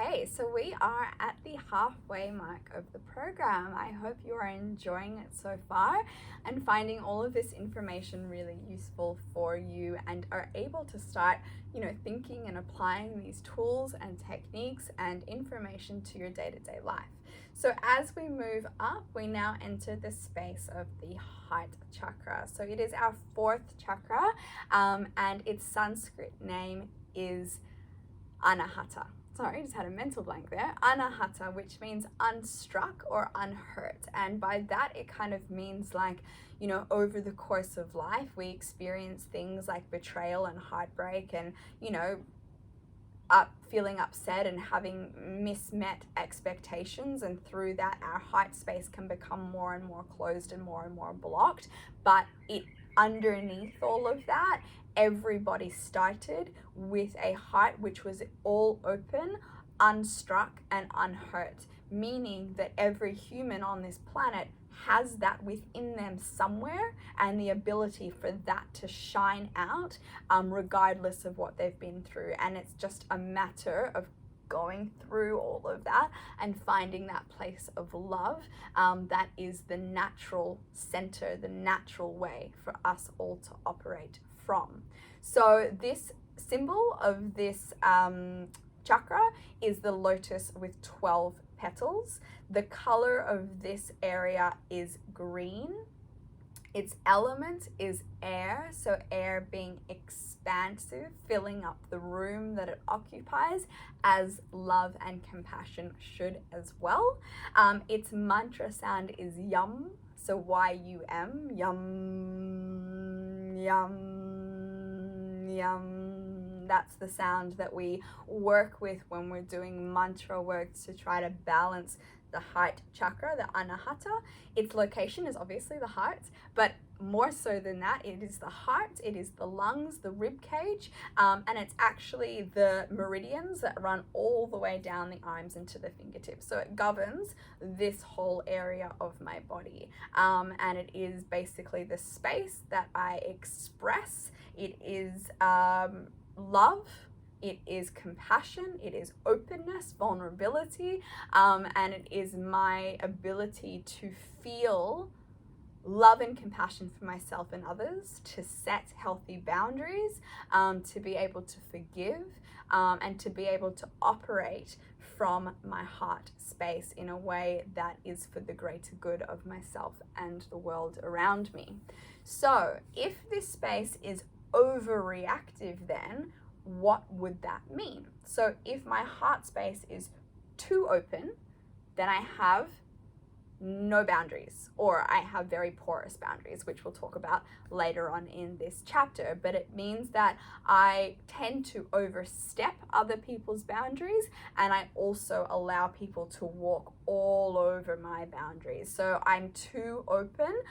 Okay, so we are at the halfway mark of the program. I hope you are enjoying it so far and finding all of this information really useful for you and are able to start, thinking and applying these tools and techniques and information to your day-to-day life. So as we move up, we now enter the space of the Heart Chakra. So it is our fourth chakra, and its Sanskrit name is Anahata. Sorry, just had a mental blank there. Anahata, which means unstruck or unhurt. And by that, it kind of means like, over the course of life, we experience things like betrayal and heartbreak and, feeling upset and having mismet expectations, and through that our heart space can become more and more closed and more blocked. But underneath all of that, everybody started with a heart which was all open, unstruck and unhurt, meaning that every human on this planet has that within them somewhere, and the ability for that to shine out regardless of what they've been through. And it's just a matter of going through all of that and finding that place of love that is the natural center, the natural way for us all to operate from. So this symbol of this chakra is the lotus with 12 petals. The color of this area is green. Its element is air, so air being expansive, filling up the room that it occupies, as love and compassion should as well. Its mantra sound is yum, so Y-U-M, yum, yum, yum. That's the sound that we work with when we're doing mantra work to try to balance the heart chakra, the Anahata. Its location is obviously the heart, but more so than that, it is the heart, it is the lungs, the rib cage, and it's actually the meridians that run all the way down the arms into the fingertips. So it governs this whole area of my body, and it is basically the space that I express. It is love, it is compassion, it is openness, vulnerability, and it is my ability to feel love and compassion for myself and others, to set healthy boundaries, to be able to forgive, and to be able to operate from my heart space in a way that is for the greater good of myself and the world around me. So if this space is overreactive, then what would that mean? So if my heart space is too open, then I have no boundaries, or I have very porous boundaries, which we'll talk about later on in this chapter. But it means that I tend to overstep other people's boundaries, and I also allow people to walk all over my boundaries. So I'm too open,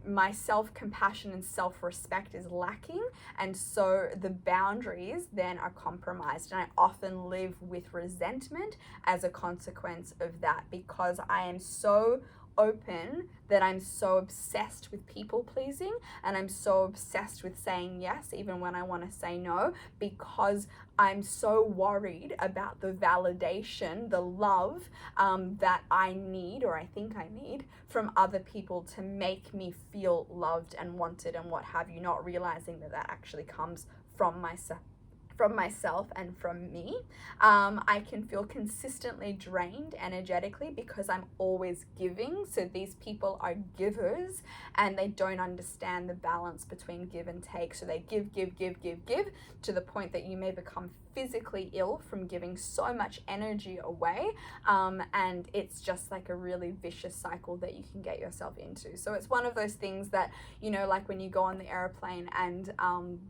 my self-compassion and self-respect is lacking, and so the boundaries then are compromised, and I often live with resentment as a consequence of that, because I am so open that I'm so obsessed with people pleasing, and I'm so obsessed with saying yes even when I want to say no, because I'm so worried about the validation, the love that I need, or I think I need, from other people to make me feel loved and wanted and what have you, not realizing that that actually comes from myself and from me. I can feel consistently drained energetically because I'm always giving. So these people are givers, and they don't understand the balance between give and take. So they give to the point that you may become physically ill from giving so much energy away, and it's just like a really vicious cycle that you can get yourself into. So it's one of those things that, like when you go on the airplane and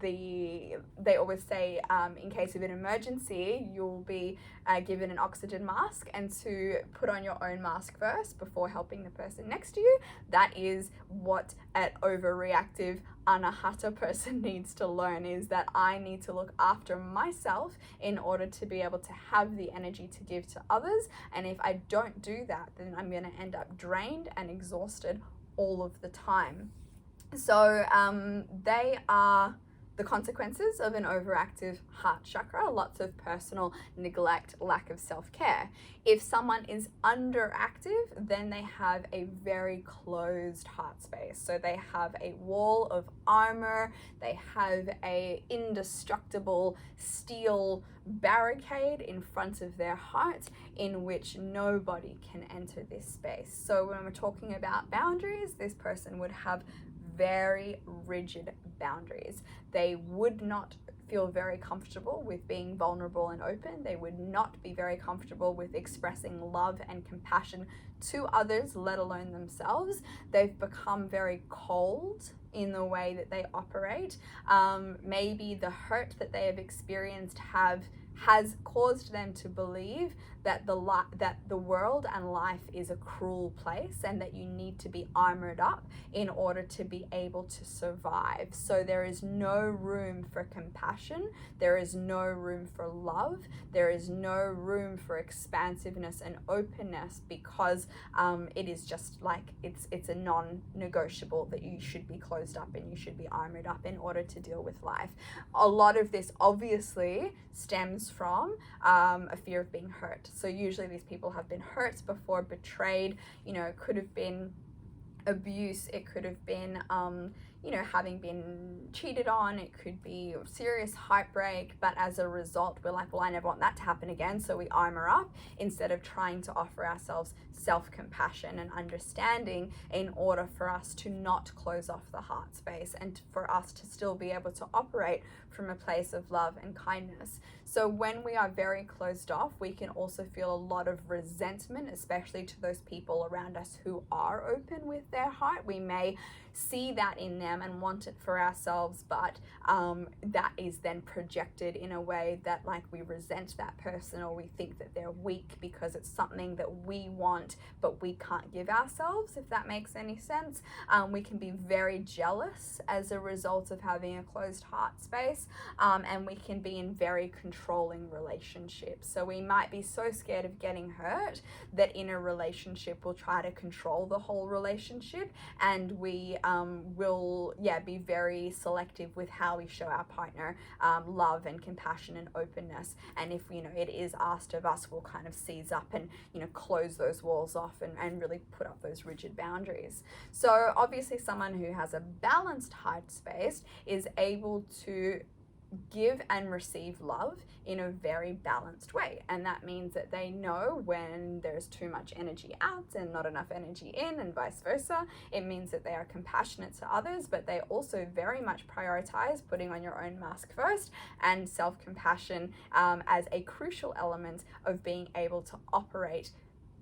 they always say, in case of an emergency, you'll be given an oxygen mask, and to put on your own mask first before helping the person next to you. That is what an overreactive Anahata person needs to learn, is that I need to look after myself in order to be able to have the energy to give to others. And if I don't do that, then I'm going to end up drained and exhausted all of the time. So they are the consequences of an overactive heart chakra, lots of personal neglect, lack of self-care. If someone is underactive, then they have a very closed heart space. So they have a wall of armor, they have a indestructible steel barricade in front of their heart in which nobody can enter this space. So when we're talking about boundaries, this person would have very rigid boundaries. They would not feel very comfortable with being vulnerable and open. They would not be very comfortable with expressing love and compassion to others, let alone themselves. They've become very cold in the way that they operate. Maybe the hurt that they have experienced has caused them to believe that the world and life is a cruel place and that you need to be armored up in order to be able to survive. So there is no room for compassion, there is no room for love, there is no room for expansiveness and openness, because it is just like it's a non-negotiable that you should be closed up and you should be armored up in order to deal with life. A lot of this obviously stems from a fear of being hurt. So usually these people have been hurt before, betrayed, it could have been abuse, it could have been having been cheated on, it could be serious heartbreak, but as a result we're like, well, I never want that to happen again, so we armor up instead of trying to offer ourselves self-compassion and understanding in order for us to not close off the heart space and for us to still be able to operate from a place of love and kindness. So when we are very closed off, we can also feel a lot of resentment, especially to those people around us who are open with their heart. We may see that in them and want it for ourselves, but that is then projected in a way that like we resent that person, or we think that they're weak because it's something that we want but we can't give ourselves, if that makes any sense. We can be very jealous as a result of having a closed heart space, and we can be in very controlling relationships. So we might be so scared of getting hurt that in a relationship we'll try to control the whole relationship, and we will be very selective with how we show our partner love and compassion and openness. And if it is asked of us, we'll kind of seize up and close those walls off and really put up those rigid boundaries. So obviously someone who has a balanced heart space is able to give and receive love in a very balanced way, and that means that they know when there's too much energy out and not enough energy in, and vice versa. It means that they are compassionate to others, but they also very much prioritize putting on your own mask first and self-compassion as a crucial element of being able to operate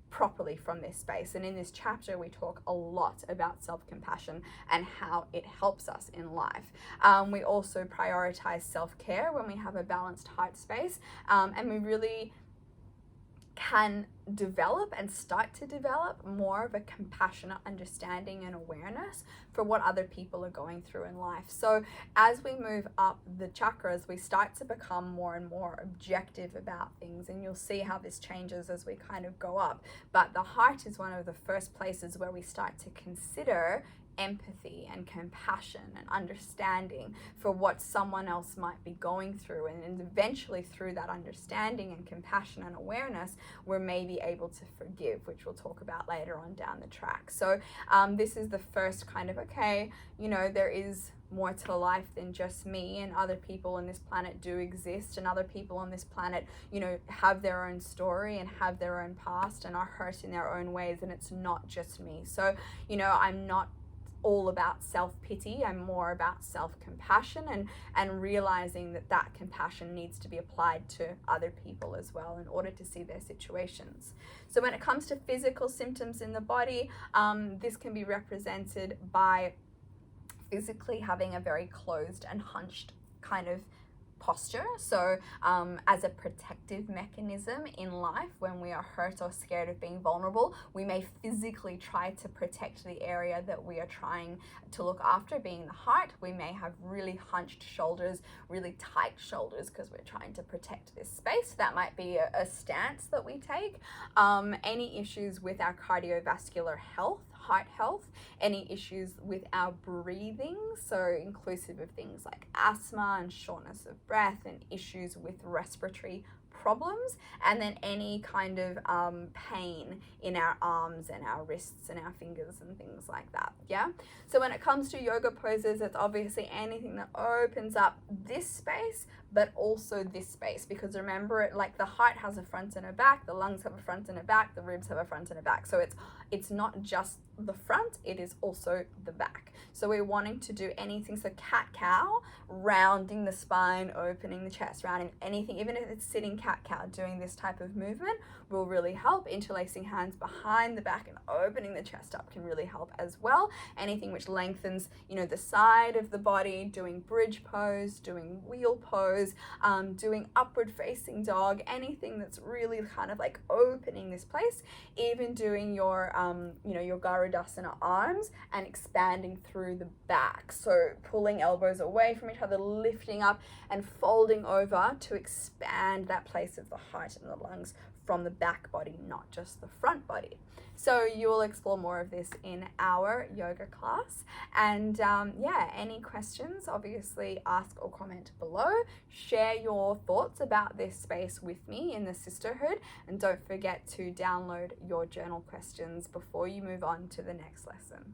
properly from this space. And in this chapter we talk a lot about self-compassion and how it helps us in life. We also prioritize self-care when we have a balanced heart space, and we really can develop and start to develop more of a compassionate understanding and awareness for what other people are going through in life. So as we move up the chakras, we start to become more and more objective about things, and you'll see how this changes as we kind of go up. But the heart is one of the first places where we start to consider empathy and compassion and understanding for what someone else might be going through, and eventually through that understanding and compassion and awareness we're maybe able to forgive, which we'll talk about later on down the track. So this is the first kind of, okay, there is more to life than just me, and other people on this planet do exist, and other people on this planet have their own story and have their own past and are hurt in their own ways, and it's not just me. So I'm not all about self-pity, I'm more about self-compassion and realizing that compassion needs to be applied to other people as well in order to see their situations. So when it comes to physical symptoms in the body, this can be represented by physically having a very closed and hunched kind of posture. So as a protective mechanism in life, when we are hurt or scared of being vulnerable, we may physically try to protect the area that we are trying to look after, being the heart. We may have really hunched shoulders, really tight shoulders, because we're trying to protect this space. That might be a stance that we take. Any issues with our cardiovascular health, heart health, any issues with our breathing, so inclusive of things like asthma and shortness of breath and issues with respiratory problems, and then any kind of pain in our arms and our wrists and our fingers and things like that. Yeah, so when it comes to yoga poses, it's obviously anything that opens up this space but also this space, because remember, it like the heart has a front and a back, the lungs have a front and a back, the ribs have a front and a back, so it's not just the front, it is also the back. So we're wanting to do anything, so cat-cow, rounding the spine, opening the chest, rounding anything, even if it's sitting cat-cow, doing this type of movement will really help. Interlacing hands behind the back and opening the chest up can really help as well. Anything which lengthens, the side of the body, doing bridge pose, doing wheel pose, doing upward facing dog, anything that's really kind of like opening this place, even doing your, your Garudasana arms and expanding through the back. So pulling elbows away from each other, lifting up and folding over to expand that place of the heart and the lungs from the back body, not just the front body. So you will explore more of this in our yoga class. And any questions, obviously ask or comment below. Share your thoughts about this space with me in the sisterhood. And don't forget to download your journal questions before you move on to the next lesson.